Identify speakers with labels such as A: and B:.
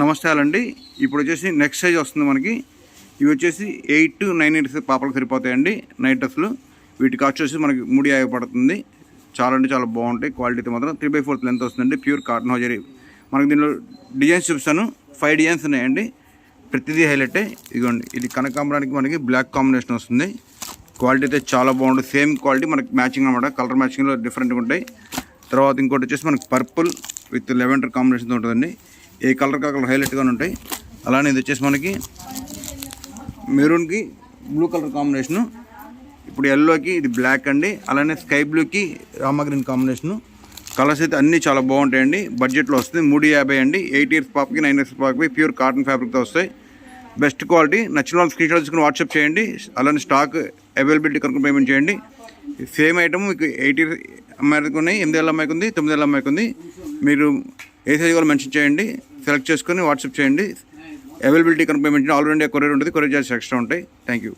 A: నమస్తే అండి. ఇప్పుడు వచ్చేసి నెక్స్ట్ సైజ్ వస్తుంది మనకి. ఇవి వచ్చేసి 8 to 9 ఇయర్స్ పాపలకు సరిపోతాయండి నైట్ డ్రెస్సులు. వీటి కాస్ట్ వచ్చేసి మనకి 350 పడుతుంది. చాలా అంటే చాలా బాగుంటాయి. క్వాలిటీతో మాత్రం 3/4 లెంత్ వస్తుందండి. Pure cotton hosiery. మనకి దీనిలో డిజైన్స్ చూపిస్తాను. 5 డిజైన్స్ ఉన్నాయండి. ప్రతిదీ హైలైటే. ఇదిగోండి, ఇది కనకాంబరానికి మనకి బ్లాక్ కాంబినేషన్ వస్తుంది. క్వాలిటీ అయితే చాలా బాగుంటుంది. సేమ్ క్వాలిటీ మనకి మ్యాచింగ్ అనమాట. కలర్ మ్యాచింగ్లో డిఫరెంట్గా ఉంటాయి. తర్వాత ఇంకోటి వచ్చేసి మనకి పర్పుల్ విత్ లెవెండర్ కాంబినేషన్తో ఉంటుందండి. ఏ కలర్ కాకలర్ హైలైట్గా ఉంటాయి. అలానే ఇది వచ్చేసి మనకి మెరూన్కి బ్లూ కలర్ కాంబినేషను. ఇప్పుడు ఎల్లోకి ఇది బ్లాక్ అండి. అలానే స్కై బ్లూకి రామా గ్రీన్ కాంబినేషను. కలర్స్ అయితే అన్నీ చాలా బాగుంటాయండి. బడ్జెట్లో వస్తుంది. 350 అండి. 8 ఇయర్స్ పాపకి 9 ఇయర్స్ పాపకి ప్యూర్ కాటన్ ఫ్యాబ్రిక్తో వస్తాయి. Best quality. నచ్చిన వాళ్ళు స్క్రీన్ షాట్ తీసుకుని వాట్సాప్ చేయండి. అలానే స్టాక్ అవైలబిలిటీ కనుక పేమెంట్ చేయండి. సేమ్ ఐటమ్ మీకు 8 ఇయర్స్ అమ్మాయికి ఉన్నాయి, 8 ఏళ్ళ అమ్మాయికి ఉంది, 9 ఏళ్ళ అమ్మాయికి ఉంది. మీరు ఏ సైజ్ కూడా మెన్షన్ చేయండి. సెలెక్ట్ చేసుకొని వాట్సాప్ చేయండి. అవైలబిలిటీ కనుక పేమెంట్ చేయండి. ఆల్ ఇండియా కొరియర్ ఉంటుంది. కొరియర్ చార్జెస్ ఎక్స్ట్రా ఉంటాయి. Thank you.